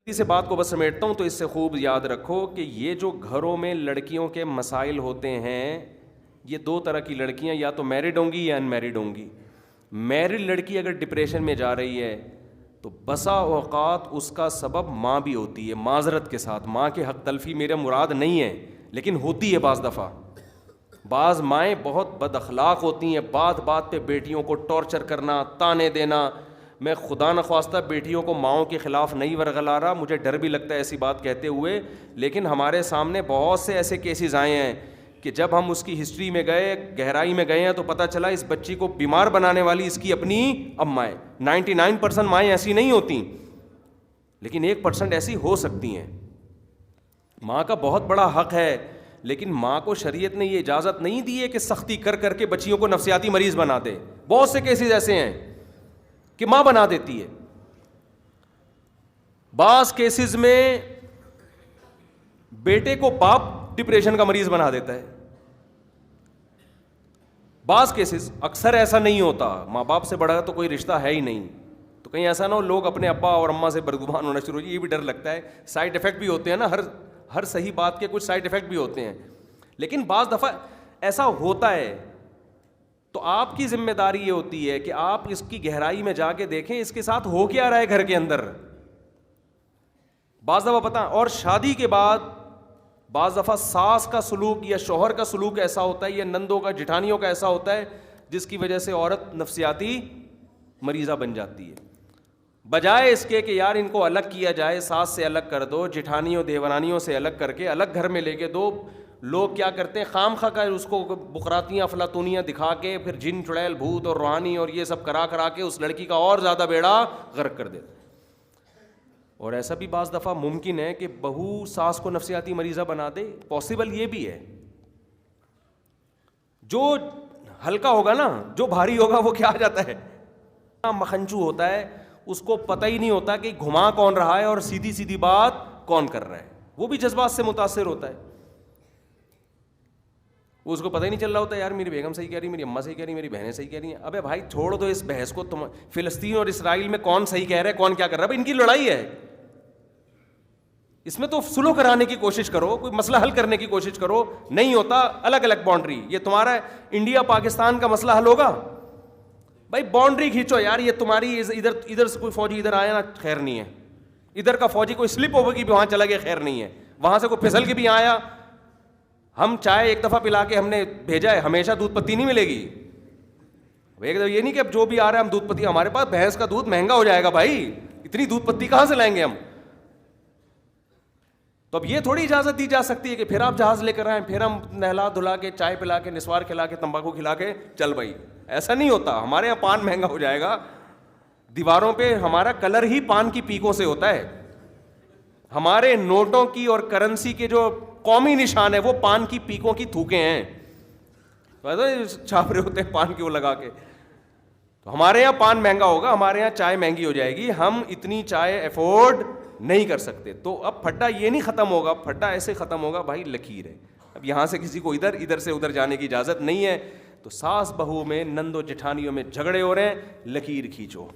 سے بات کو بس سمیٹتا ہوں تو اس سے خوب یاد رکھو کہ یہ جو گھروں میں لڑکیوں کے مسائل ہوتے ہیں، یہ دو طرح کی لڑکیاں یا تو میرڈ ہوں گی یا ان میرڈ ہوں گی. میرڈ لڑکی اگر ڈپریشن میں جا رہی ہے تو بسا اوقات اس کا سبب ماں بھی ہوتی ہے. معذرت کے ساتھ، ماں کے حق تلفی میرا مراد نہیں ہے، لیکن ہوتی ہے بعض دفعہ. بعض مائیں بہت بد اخلاق ہوتی ہیں، بات بات پہ بیٹیوں کو ٹارچر کرنا، تانے دینا. میں خدا نخواستہ بیٹیوں کو ماؤں کے خلاف نہیں ورغلا رہا، مجھے ڈر بھی لگتا ہے ایسی بات کہتے ہوئے، لیکن ہمارے سامنے بہت سے ایسے کیسز آئے ہیں کہ جب ہم اس کی ہسٹری میں گئے، گہرائی میں گئے ہیں، تو پتہ چلا اس بچی کو بیمار بنانے والی اس کی اپنی اماں ہے. 99% مائیں ایسی نہیں ہوتی، لیکن 1% ایسی ہو سکتی ہیں. ماں کا بہت بڑا حق ہے، لیکن ماں کو شریعت نے یہ اجازت نہیں دی ہے کہ سختی کر کر کے بچیوں کو نفسیاتی مریض بنا دے. بہت سے کیسز ایسے ہیں کہ ماں بنا دیتی ہے. بعض کیسز میں بیٹے کو باپ ڈپریشن کا مریض بنا دیتا ہے. بعض کیسز، اکثر ایسا نہیں ہوتا، ماں باپ سے بڑا تو کوئی رشتہ ہے ہی نہیں، تو کہیں ایسا نہ ہو لوگ اپنے ابا اور اماں سے بدگمان ہونا شروع ہو. یہ بھی ڈر لگتا ہے، سائڈ افیکٹ بھی ہوتے ہیں نا، ہر صحیح بات کے کچھ سائڈ افیکٹ بھی ہوتے ہیں. لیکن بعض دفعہ ایسا ہوتا ہے تو آپ کی ذمہ داری یہ ہوتی ہے کہ آپ اس کی گہرائی میں جا کے دیکھیں اس کے ساتھ ہو کیا رہا ہے گھر کے اندر. بعض دفعہ پتہ، اور شادی کے بعد بعض دفعہ ساس کا سلوک یا شوہر کا سلوک ایسا ہوتا ہے یا نندوں کا جٹھانیوں کا ایسا ہوتا ہے جس کی وجہ سے عورت نفسیاتی مریضہ بن جاتی ہے. بجائے اس کے کہ یار ان کو الگ کیا جائے، ساس سے الگ کر دو، جٹھانیوں دیورانیوں سے الگ کر کے الگ گھر میں لے کے دو. لوگ کیا کرتے ہیں، خام خواہ کا اس کو بقراتیاں افلاطونیاں دکھا کے پھر جن چڑیل بھوت اور روحانی اور یہ سب کرا کے اس لڑکی کا اور زیادہ بیڑا غرق کر دیتے. اور ایسا بھی بعض دفعہ ممکن ہے کہ بہو ساس کو نفسیاتی مریضہ بنا دے، پاسبل یہ بھی ہے. جو ہلکا ہوگا نا، جو بھاری ہوگا وہ کیا آ جاتا ہے، مکھنچو ہوتا ہے، اس کو پتہ ہی نہیں ہوتا کہ گھما کون رہا ہے اور سیدھی سیدھی بات کون کر رہا ہے. وہ بھی جذبات سے متاثر ہوتا ہے، اس کو پتہ ہی نہیں چل رہا ہوتا یار میری بیگم صحیح کہہ رہی، میری اماں صحیح کہہ رہی، میری بہنیں صحیح کہہ رہی ہیں. ابے بھائی چھوڑ دو اس بحث کو، تم فلسطین اور اسرائیل میں کون صحیح کہہ رہا ہے کون کیا کر رہا ہے، اب ان کی لڑائی ہے، اس میں تو سلو کرانے کی کوشش کرو، کوئی مسئلہ حل کرنے کی کوشش کرو. نہیں ہوتا، الگ الگ باؤنڈری. یہ تمہارا انڈیا پاکستان کا مسئلہ حل ہوگا؟ بھائی باؤنڈری کھینچو یار، یہ تمہاری ادھر سے کوئی فوجی ادھر آیا نا خیر نہیں ہے، ادھر کا فوجی کوئی سلپ ہو گئی بھی وہاں چلا گیا خیر نہیں ہے، وہاں سے کوئی پھسل کے بھی آیا. ہم چائے ایک دفعہ پلا کے ہم نے بھیجا ہے، ہمیشہ دودھ پتی نہیں ملے گی. ایک دفعہ یہ نہیں کہ اب جو بھی آ رہا ہے ہم دودھ پتی، ہمارے پاس بھینس کا دودھ مہنگا ہو جائے گا بھائی، اتنی دودھ پتی کہاں سے لائیں گے ہم. تو اب یہ تھوڑی اجازت دی جا سکتی ہے کہ پھر آپ جہاز لے کر آئیں، پھر ہم نہلا دھلا کے چائے پلا کے نسوار کھلا کے تمباکو کھلا کے چل بھائی. ایسا نہیں ہوتا، ہمارے یہاں پان مہنگا ہو جائے گا، دیواروں پہ ہمارا کلر ہی پان کی پیکوں سے ہوتا ہے. ہمارے نوٹوں کی اور کرنسی کے جو قومی نشان ہے وہ پان کی پیکوں کی تھوکے ہیں، چھاپ رہے ہوتے ہیں پان کی وہ لگا کے. تو ہمارے یہاں پان مہنگا ہوگا، ہمارے یہاں چائے مہنگی ہو جائے گی، ہم اتنی چائے افورڈ نہیں کر سکتے. تو اب پھڈا یہ نہیں ختم ہوگا، پھڈا ایسے ختم ہوگا بھائی لکیر ہے. اب یہاں سے کسی کو ادھر سے ادھر جانے کی اجازت نہیں ہے. تو ساس بہو میں، نندو جٹھانیوں میں جھگڑے ہو رہے ہیں، لکیر کھینچو.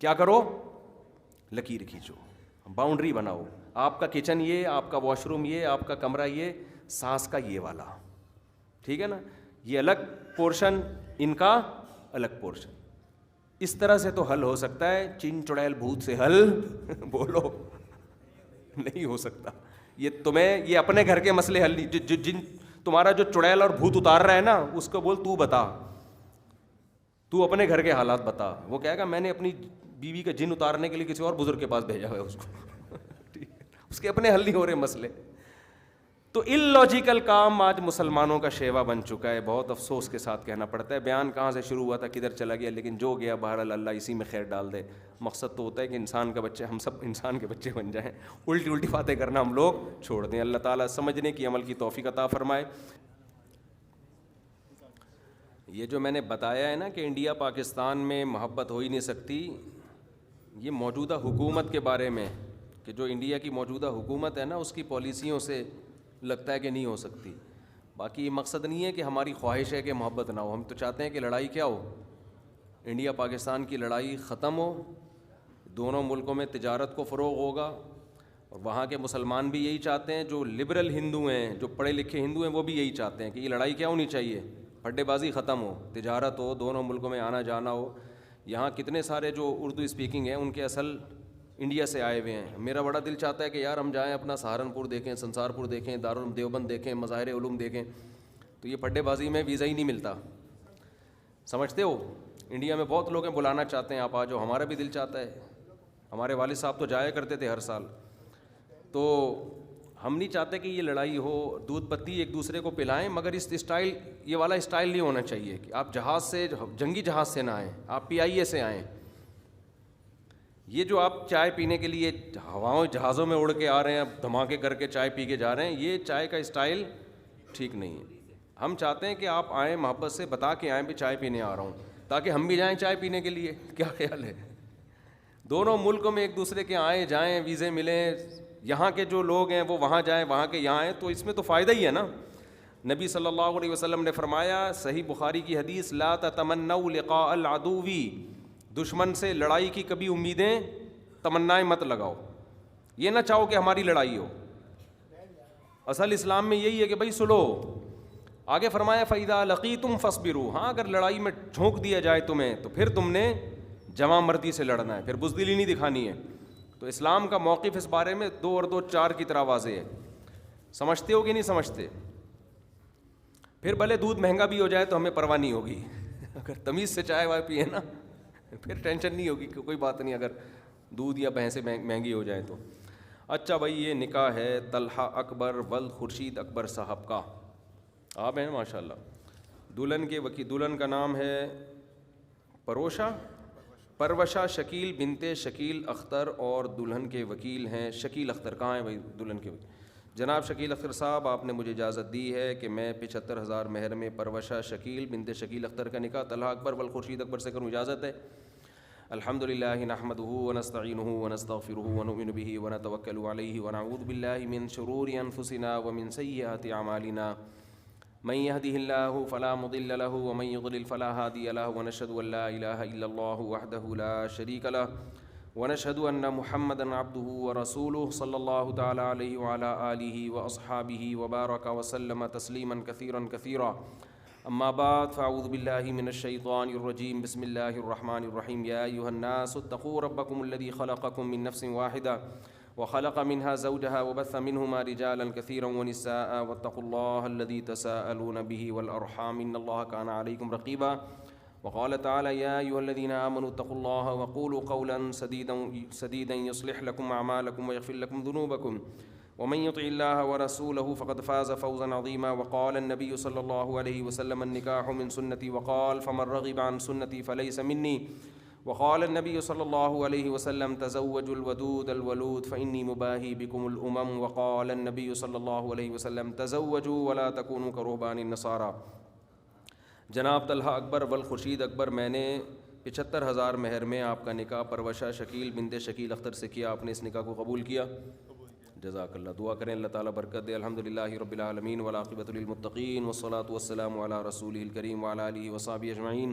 کیا کرو؟ لکیر کھینچو، باؤنڈری بناؤ. آپ کا کچن یہ، آپ کا واش روم یہ، آپ کا کمرہ یہ، ساس کا یہ والا، ٹھیک ہے نا، یہ الگ پورشن، ان کا الگ پورشن. اس طرح سے تو حل ہو سکتا ہے. چن چڑیل بھوت سے حل بولو نہیں ہو سکتا. یہ تمہیں یہ اپنے گھر کے مسئلے حل نہیں، جن تمہارا جو چڑیل اور بھوت اتار رہا ہے نا اس کو بول تو بتا، تو اپنے گھر کے حالات بتا. وہ کہے گا میں نے اپنی بیوی کا جن اتارنے کے لیے کسی اور بزرگ کے پاس بھیجا ہوا ہے اس کو اس کے اپنے حل نہیں ہو رہے مسئلے. تو اللاجیکل کام آج مسلمانوں کا شیوا بن چکا ہے. بہت افسوس کے ساتھ کہنا پڑتا ہے. بیان کہاں سے شروع ہوا تھا کدھر چلا گیا، لیکن جو گیا بہرحال اللہ اسی میں خیر ڈال دے. مقصد تو ہوتا ہے کہ انسان کا بچہ، ہم سب انسان کے بچے بن جائیں، الٹی باتیں کرنا ہم لوگ چھوڑ دیں. اللہ تعالیٰ سمجھنے کی، عمل کی توفیق عطا فرمائے. یہ جو میں نے بتایا ہے نا کہ انڈیا پاکستان میں محبت ہو ہی نہیں سکتی، یہ موجودہ حکومت کے بارے میں، کہ جو انڈیا کی موجودہ حکومت ہے نا اس کی پالیسیوں سے لگتا ہے کہ نہیں ہو سکتی. باقی یہ مقصد نہیں ہے کہ ہماری خواہش ہے کہ محبت نہ ہو. ہم تو چاہتے ہیں کہ لڑائی کیا ہو، انڈیا پاکستان کی لڑائی ختم ہو، دونوں ملکوں میں تجارت کو فروغ ہوگا، اور وہاں کے مسلمان بھی یہی چاہتے ہیں، جو لبرل ہندو ہیں، جو پڑھے لکھے ہندو ہیں، وہ بھی یہی چاہتے ہیں کہ یہ لڑائی کیا ہونی چاہیے، پھڈے بازی ختم ہو، تجارت ہو، دونوں ملکوں میں آنا جانا ہو۔ یہاں کتنے سارے جو اردو اسپیکنگ ہیں ان کے اصل انڈیا سے آئے ہوئے ہیں۔ میرا بڑا دل چاہتا ہے کہ یار ہم جائیں اپنا سہارنپور دیکھیں، سنسارپور دیکھیں، دارالعلوم دیوبند دیکھیں، مظاہر علوم دیکھیں، تو یہ پھڈے بازی میں ویزا ہی نہیں ملتا، سمجھتے ہو؟ انڈیا میں بہت لوگ ہیں، بلانا چاہتے ہیں، آپ آ جاؤ، ہمارا بھی دل چاہتا ہے، ہمارے والد صاحب تو جایا کرتے تھے ہر سال۔ تو ہم نہیں چاہتے کہ یہ لڑائی ہو، دودھ پتی ایک دوسرے کو پلائیں، مگر اس اسٹائل، یہ والا اسٹائل نہیں ہونا چاہیے کہ آپ جہاز سے، جنگی جہاز سے نہ آئیں، آپ PIA سے آئیں۔ یہ جو آپ چائے پینے کے لیے ہواؤں جہازوں میں اڑ کے آ رہے ہیں، دھماکے کر کے چائے پی کے جا رہے ہیں، یہ چائے کا اسٹائل ٹھیک نہیں ہے۔ ہم چاہتے ہیں کہ آپ آئیں، محبت سے بتا کے آئیں بھی چائے پینے آ رہا ہوں، تاکہ ہم بھی جائیں چائے پینے کے لیے۔ کیا خیال ہے؟ دونوں ملکوں میں ایک دوسرے کے آئیں جائیں، ویزے ملیں، یہاں کے جو لوگ ہیں وہ وہاں جائیں، وہاں کے یہاں آئیں، تو اس میں تو فائدہ ہی ہے نا۔ نبی صلی اللہ علیہ وسلم نے فرمایا، صحیح بخاری کی حدیث، لا تتمنوا لقاء العدو، دشمن سے لڑائی کی کبھی امیدیں، تمنائیں مت لگاؤ، یہ نہ چاہو کہ ہماری لڑائی ہو۔ اصل اسلام میں یہی ہے کہ بھائی سلو۔ آگے فرمایا فَإِذَا لَقِيتُمْ فَاصْبِرُوا، ہاں اگر لڑائی میں جھونک دیا جائے تمہیں تو پھر تم نے جواں مردی سے لڑنا ہے، پھر بزدلی نہیں دکھانی ہے۔ تو اسلام کا موقف اس بارے میں 2 اور 2 4 کی طرح واضح ہے۔ سمجھتے ہو کہ نہیں سمجھتے؟ پھر بھلے دودھ مہنگا بھی ہو جائے تو ہمیں پرواہ نہیں ہوگی، اگر تمیز سے چائے وائے پیے نا پھر ٹینشن نہیں ہوگی کہ کوئی بات نہیں اگر دودھ یا بھینسیں مہنگی ہو جائیں تو۔ اچھا بھائی، یہ نکاح ہے طلحہ اکبر خورشید اکبر صاحب کا، آپ ہیں ماشاء اللہ۔ دلہن کے وکیل، دلہن کا نام ہے پروشا شکیل بنت شکیل اختر، اور دلہن کے وکیل ہیں شکیل اختر۔ کہاں ہیں بھائی دلہن کے وکیل؟ جناب شکیل اختر صاحب، آپ نے مجھے اجازت دی ہے کہ میں 75,000 مہر میں پروشا شکیل بنت شکیل اختر کا نکاح طلحہ اکبر خورشید اکبر سے کروں، اجازت ہے؟ الحمدللہ نحمدہ ونستعینہ ونستغفرہ ونؤمن بہ ونتوکل علیہ ونعوذ باللہ من شرور انفسنا ومن سیئات اعمالنا، من يهده الله فلا مضل له ومن يضلل فلا هادي له، ونشهد ان لا اله الا الله وحده لا شريك له، ونشهد ان محمدا عبده ورسوله صلى الله تعالى عليه وعلى آله واصحابه وبارك وسلم تسليما كثيرا كثيرا، اما بعد فاعوذ بالله من الشيطان الرجيم، بسم الله الرحمن الرحيم، يا ايها الناس اتقوا ربكم الذي خلقكم من نفس واحده وخلق منها زوجها وبث منهما رجالا كثيرا ونساء، واتقوا الله الذي تساءلون به والأرحام إن الله كان عليكم رقيبا، وقال تعالى يا أيها الذين آمنوا اتقوا الله وقولوا قولا سديدا يصلح لكم أعمالكم ويغفر لكم ذنوبكم، ومن يطع الله ورسوله فقد فاز فوزا عظيما، وقال النبي صلى الله عليه وسلم النكاح من سنتي، وقال فمن رغب عن سنتي فليس مني، وقال النبي صلى الله عليه وسلم تزوجوا الودود الولود فإني مباهي بكم الأمم، وقال النبي صلى الله عليه وسلم تزوجوا ولا تكونوا كرهبان النصارى۔ جناب طلحہ اکبر خورشید اکبر، میں نے 75,000 مہر میں آپ کا نکاح پروشا شکیل بنت شکیل اختر سے کیا، آپ نے اس نکاح کو قبول کیا؟ جزاک اللہ، دعا کریں اللہ تعالیٰ برکت دے۔ الحمدللہ رب العالمین والعاقبۃ للمتقین والصلاۃ والسلام علی رسولہ الکریم وعلی آلہ وصحبہ اجمعین۔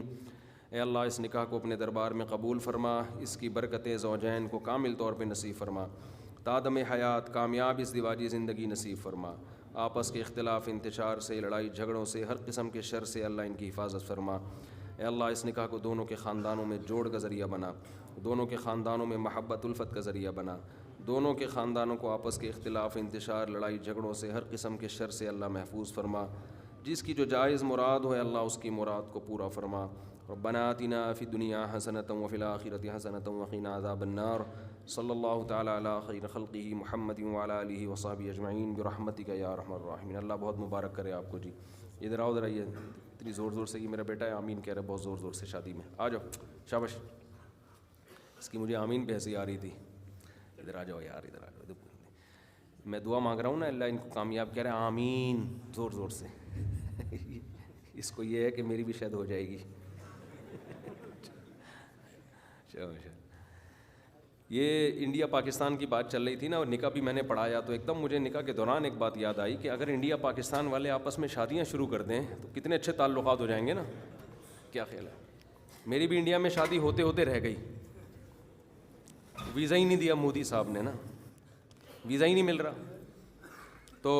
اے اللہ اس نکاح کو اپنے دربار میں قبول فرما، اس کی برکتیں زوجین کو کامل طور پہ نصیب فرما، تادم حیات کامیاب ازدواجی زندگی نصیب فرما، آپس کے اختلاف انتشار سے، لڑائی جھگڑوں سے، ہر قسم کے شر سے اللہ ان کی حفاظت فرما۔ اے اللہ اس نکاح کو دونوں کے خاندانوں میں جوڑ کا ذریعہ بنا، دونوں کے خاندانوں میں محبت الفت کا ذریعہ بنا، دونوں کے خاندانوں کو آپس کے اختلاف انتشار، لڑائی جھگڑوں سے، ہر قسم کے شر سے اللہ محفوظ فرما۔ جس کی جو جائز مراد ہو اللہ اس کی مراد کو پورا فرما۔ ربنا آتنا فی الدنیا حسنۃ وفی الآخرۃ حسنۃ وقنا عذاب النار۔ صلی اللہ تعالیٰ علی خیر خلقہ محمد وعلی آلہ وصحبہ اجمعین برحمتک یا ارحم الراحمین۔ اللہ بہت مبارک کرے آپ کو جی۔ ادھر آؤ، ادھر آئیے، اتنی زور زور سے، یہ میرا بیٹا ہے آمین کہہ رہا ہے بہت زور زور سے شادی میں، آ جاؤ، شاباش۔ اس کی مجھے آمین پہ ہنسی آ رہی تھی، ادھر آ جاؤ یار، ادھر آ جاؤ، میں دعا مانگ رہا ہوں نا اللہ ان کو کامیاب کہہ رہے ہیں آمین زور زور سے۔ اس کو یہ ہے کہ میری بھی شاید ہو جائے گی۔ یہ انڈیا پاکستان کی بات چل رہی تھی نا، اور نکاح بھی میں نے پڑھایا، تو ایک دم مجھے نکاح کے دوران ایک بات یاد آئی کہ اگر انڈیا پاکستان والے آپس میں شادیاں شروع کر دیں تو کتنے اچھے تعلقات ہو جائیں گے نا۔ کیا خیال ہے؟ میری بھی انڈیا میں شادی ہوتے ہوتے رہ گئی، ویزا ہی نہیں دیا مودی صاحب نے نا, ویزا ہی نہیں مل رہا. تو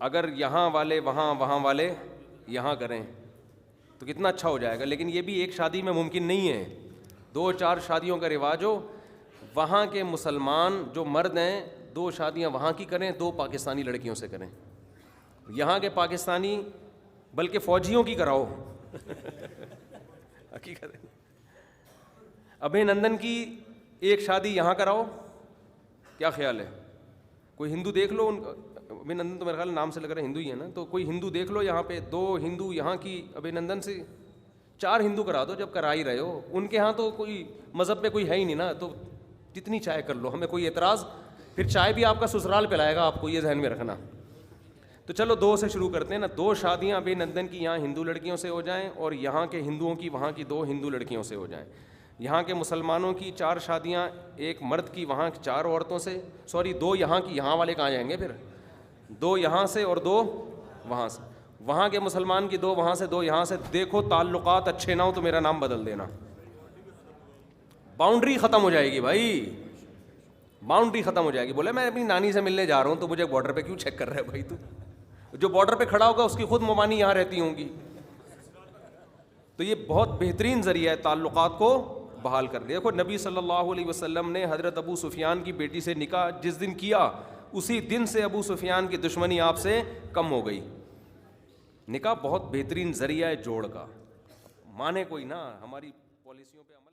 اگر یہاں والے وہاں, وہاں والے یہاں کریں تو کتنا اچھا ہو جائے گا. لیکن یہ بھی ایک شادی میں ممکن نہیں ہے, 2-4 شادیوں کا رواج ہو. وہاں کے مسلمان جو مرد ہیں 2 شادیاں وہاں کی کریں, 2 پاکستانی لڑکیوں سے کریں. یہاں کے پاکستانی بلکہ فوجیوں کی کراؤ حقیقت ہے. ابھے نندن کی ایک شادی یہاں کراؤ, کیا خیال ہے؟ کوئی ہندو دیکھ لو, ابھے نندن تو میرے خیال نام سے لگ رہا ہے ہندو ہی ہے نا, تو کوئی ہندو دیکھ لو یہاں پہ, 2 ہندو یہاں کی ابھے نندن سے, 4 ہندو کرا دو جب کرا ہی رہے ہو. ان کے ہاں تو کوئی مذہب پہ کوئی ہے ہی نہیں نا, تو جتنی چائے کر لو, ہمیں کوئی اعتراض. پھر چائے بھی آپ کا سسرال پلائے گا آپ کو, یہ ذہن میں رکھنا. تو چلو 2 سے شروع کرتے ہیں نا. 2 شادیاں ابھی نندن کی یہاں ہندو لڑکیوں سے ہو جائیں, اور یہاں کے ہندوؤں کی وہاں کی 2 ہندو لڑکیوں سے ہو جائیں. یہاں کے مسلمانوں کی 4 شادیاں, ایک مرد کی وہاں 4 عورتوں سے, 2 یہاں کی, یہاں والے کہاں جائیں گے پھر, 2 یہاں سے اور 2 وہاں سے. وہاں کے مسلمان کی 2 وہاں سے 2 یہاں سے. دیکھو تعلقات اچھے نہ ہو تو میرا نام بدل دینا, باؤنڈری ختم ہو جائے گی بھائی, باؤنڈری ختم ہو جائے گی. بولے میں اپنی نانی سے ملنے جا رہا ہوں تو مجھے بارڈر پہ کیوں چیک کر رہا ہے بھائی, تو جو بارڈر پہ کھڑا ہوگا اس کی خود ممانی یہاں رہتی ہوں گی. تو یہ بہت بہترین ذریعہ ہے تعلقات کو بحال کر دیا. دیکھو نبی صلی اللہ علیہ وسلم نے حضرت ابو سفیان کی بیٹی سے نکاح جس دن کیا, اسی دن سے ابو سفیان کی دشمنی آپ سے کم ہو گئی. نکاح بہت بہترین ذریعہ ہے جوڑ کا, مانے کوئی نا, ہماری پالیسیوں پہ عمل